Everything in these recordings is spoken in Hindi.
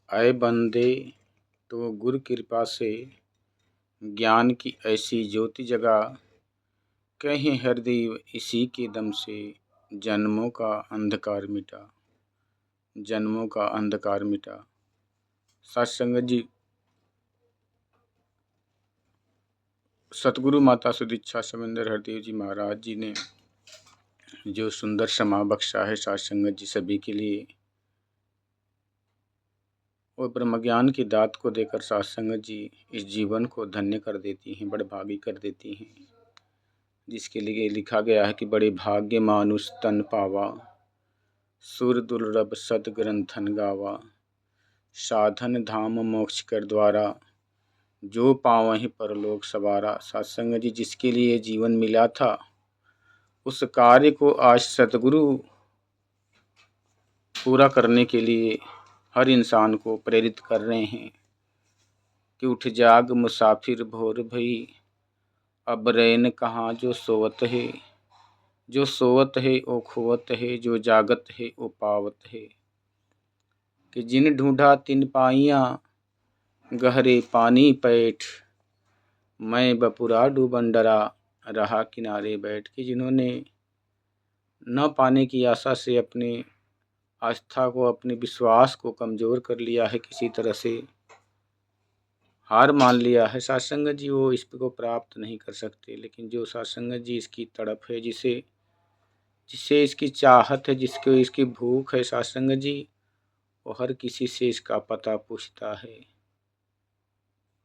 अय बंदे, तो गुरु कृपा से ज्ञान की ऐसी ज्योति जगा, कहीं हृदय इसी के दम से जन्मों का अंधकार मिटा। जन्मों का अंधकार मिटा। सत्संगत जी, सतगुरु माता सुदीक्षा समिंदर हरदेव जी महाराज जी ने जो सुंदर समा बख्शा है सत्संगत जी सभी के लिए, और ब्रह्म ज्ञान की दात को देकर सत्संगत जी इस जीवन को धन्य कर देती हैं, बड़भागी कर देती हैं। जिसके लिए लिखा गया है कि बड़े भाग्य मानुष तन पावा, सुर दुर्लभ सद ग्रंथन गावा, साधन धाम मोक्ष कर द्वारा, जो पावहि परलोक सवारा। सत्संग जी, जिसके लिए जीवन मिला था उस कार्य को आज सतगुरु पूरा करने के लिए हर इंसान को प्रेरित कर रहे हैं कि उठ जाग मुसाफिर भोर भई, अब रैन कहाँ जो सोवत है। जो सोवत है ओ खोवत है, जो जागत है ओ पावत है। कि जिन ढूंढा तिन पाइया, गहरे पानी पैठ, मैं बपुरा डूबन डरा, रहा किनारे बैठ। के जिन्होंने न पाने की आशा से अपने आस्था को, अपने विश्वास को कमज़ोर कर लिया है, किसी तरह से हार मान लिया है, सत्संगत जी वो इसको प्राप्त नहीं कर सकते। लेकिन जो सत्संगत जी इसकी तड़प है, जिसे इसकी चाहत है, जिसको इसकी भूख है, सत्संगत जी वो हर किसी से इसका पता पूछता है,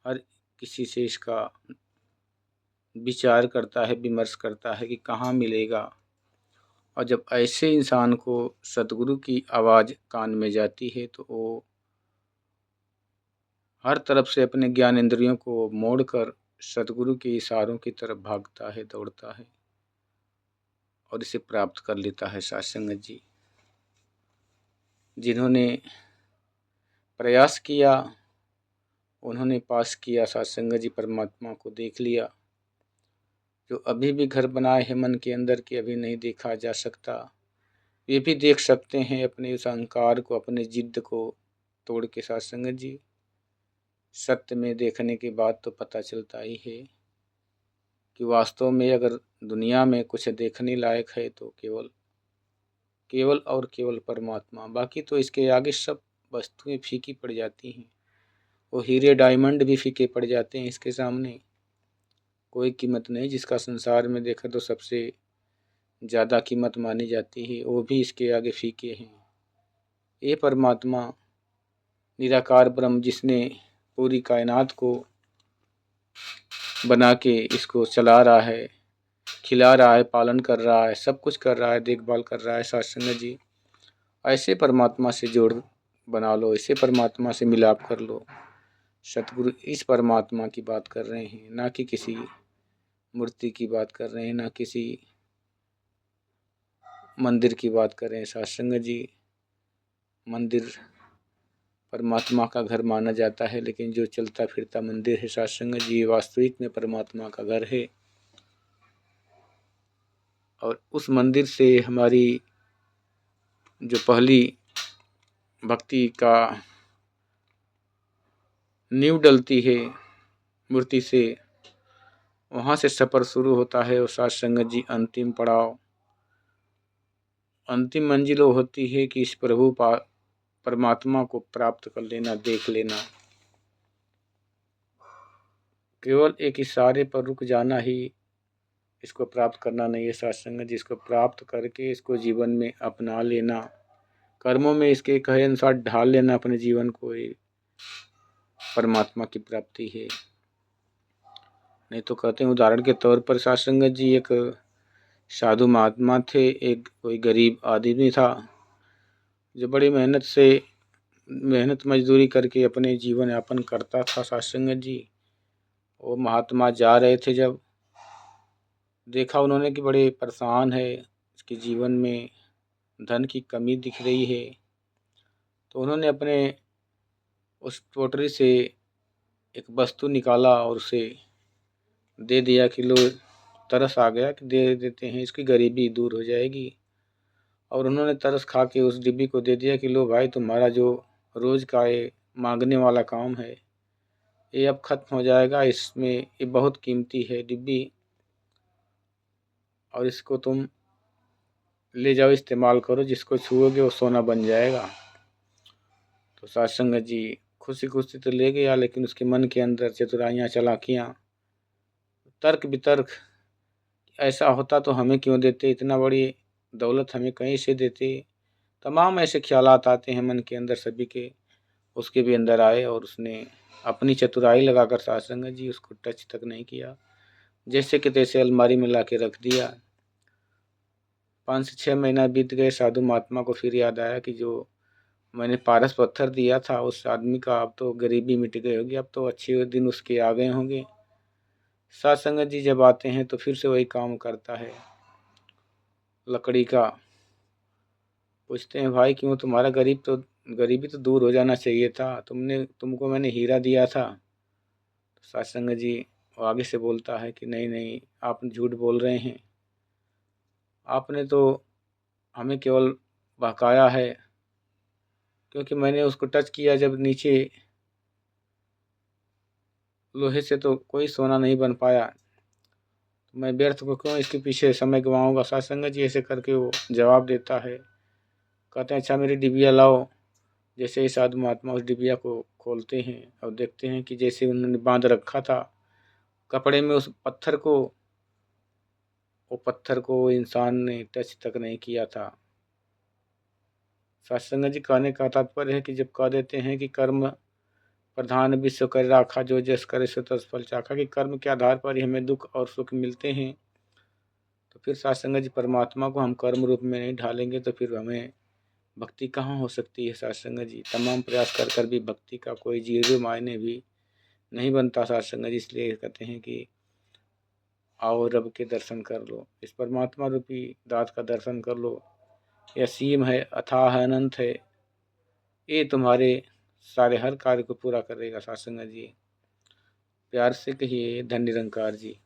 हर किसी से इसका विचार करता है, विमर्श करता है कि कहाँ मिलेगा। और जब ऐसे इंसान को सतगुरु की आवाज़ कान में जाती है तो वो हर तरफ से अपने ज्ञान इंद्रियों को मोड़कर सतगुरु के इशारों की तरफ भागता है, दौड़ता है और इसे प्राप्त कर लेता है। सत्संगत जी, जिन्होंने प्रयास किया उन्होंने पास किया। सत्संगत जी, परमात्मा को देख लिया। जो अभी भी घर बनाए हैं मन के अंदर कि अभी नहीं देखा जा सकता, ये भी देख सकते हैं अपने उस अहंकार को, अपने जिद्द को तोड़ के। सत्संगत जी, सत्य में देखने के बाद तो पता चलता ही है कि वास्तव में अगर दुनिया में कुछ देखने लायक है तो केवल और केवल परमात्मा। बाकी तो इसके आगे सब वस्तुएं फीकी पड़ जाती हैं। वो हीरे डायमंड भी फीके पड़ जाते हैं इसके सामने, कोई कीमत नहीं। जिसका संसार में देखा तो सबसे ज़्यादा कीमत मानी जाती है, वो भी इसके आगे फीके हैं। ये परमात्मा निराकार ब्रह्म, जिसने पूरी कायनात को बना के इसको चला रहा है, खिला रहा है, पालन कर रहा है, सब कुछ कर रहा है, देखभाल कर रहा है। सत्संग जी, ऐसे परमात्मा से जोड़ बना लो, ऐसे परमात्मा से मिलाप कर लो। सतगुरु इस परमात्मा की बात कर रहे हैं, ना कि किसी मूर्ति की बात कर रहे हैं, ना किसी मंदिर की बात कर रहे हैं। सत्संग जी, मंदिर परमात्मा का घर माना जाता है, लेकिन जो चलता फिरता मंदिर है सत्संग जी, वास्तविक में परमात्मा का घर है। और उस मंदिर से हमारी जो पहली भक्ति का नींव डलती है मूर्ति से, वहाँ से सफ़र शुरू होता है। और सत्संग जी, अंतिम पड़ाव, अंतिम मंजिल होती है कि इस परमात्मा को प्राप्त कर लेना, देख लेना। केवल एक इशारे पर रुक जाना ही इसको प्राप्त करना नहीं है। सत्संग जिसको प्राप्त करके इसको जीवन में अपना लेना, कर्मों में इसके कहे अनुसार ढाल लेना अपने जीवन को, ये परमात्मा की प्राप्ति है। नहीं तो कहते हैं, उदाहरण के तौर पर सत्संग जी, एक साधु महात्मा थे, एक कोई गरीब आदमी था जो बड़ी मेहनत मजदूरी करके अपने जीवन यापन करता था। सत्संग जी, वो महात्मा जा रहे थे, जब देखा उन्होंने कि बड़े परेशान है, इसके जीवन में धन की कमी दिख रही है, तो उन्होंने अपने उस पोटरी से एक वस्तु निकाला और उसे दे दिया कि लो, तरस आ गया कि दे देते हैं, इसकी गरीबी दूर हो जाएगी। और उन्होंने तरस खा के उस डिब्बी को दे दिया कि लो भाई, तुम्हारा जो रोज़ का ये मांगने वाला काम है, ये अब खत्म हो जाएगा। इसमें ये बहुत कीमती है डिब्बी, और इसको तुम ले जाओ, इस्तेमाल करो, जिसको छुओगे वो सोना बन जाएगा। तो साध संगत जी खुशी खुशी तो ले गया, लेकिन उसके मन के अंदर चतुराइयाँ चालाकियाँ, तर्क वितर्क, ऐसा होता तो हमें क्यों देते, इतना बड़ी दौलत हमें कहीं से देते। तमाम ऐसे ख्यालात आते हैं मन के अंदर सभी के, उसके भी अंदर आए, और उसने अपनी चतुराई लगाकर साध संगत जी उसको टच तक नहीं किया, जैसे कि तैसे अलमारी में ला के रख दिया। 5 से 6 महीना बीत गए। साधु महात्मा को फिर याद आया कि जो मैंने पारस पत्थर दिया था उस आदमी का, अब तो गरीबी मिट गई होगी, अब तो अच्छे दिन उसके आ गए होंगे। साध संगत जी जब आते हैं तो फिर से वही काम करता है लकड़ी का। पूछते हैं, भाई क्यों, तुम्हारा गरीबी तो दूर हो जाना चाहिए था, तुमको मैंने हीरा दिया था। तो साध संगत जी वो आगे से बोलता है कि नहीं नहीं, आप झूठ बोल रहे हैं, आपने तो हमें केवल बहकाया है, क्योंकि मैंने उसको टच किया जब नीचे, लोहे से तो कोई सोना नहीं बन पाया, तो मैं व्यर्थ को क्यों इसके पीछे समय गंवाऊंगा। साध संगत जी ऐसे करके वो जवाब देता है। कहते हैं, अच्छा मेरी डिबिया लाओ। जैसे ही साधु महात्मा उस डिबिया को खोलते हैं और देखते हैं कि जैसे उन्होंने बांध रखा था कपड़े में उस पत्थर को, वो पत्थर को इंसान ने टच तक नहीं किया था। सत्संग जी कहने का तात्पर्य है कि जब कह देते हैं कि कर्म प्रधान विश्व कर राखा, जो जस करे सो तस फल चाखा, कि कर्म के आधार पर ही हमें दुख और सुख मिलते हैं, तो फिर सत्संग जी परमात्मा को हम कर्म रूप में नहीं ढालेंगे तो फिर हमें भक्ति कहाँ हो सकती है। सत्संग जी तमाम प्रयास कर कर भी भक्ति का कोई जीरो मायने भी नहीं बनता सत्संग जी। इसलिए कहते हैं कि आओ रब के दर्शन कर लो, इस परमात्मा रूपी दात का दर्शन कर लो। यह असीम है, अथाह है, अनंत है, ये तुम्हारे सारे हर कार्य को पूरा करेगा। सत्संग जी प्यार से कहिए, धन्य निरंकार जी।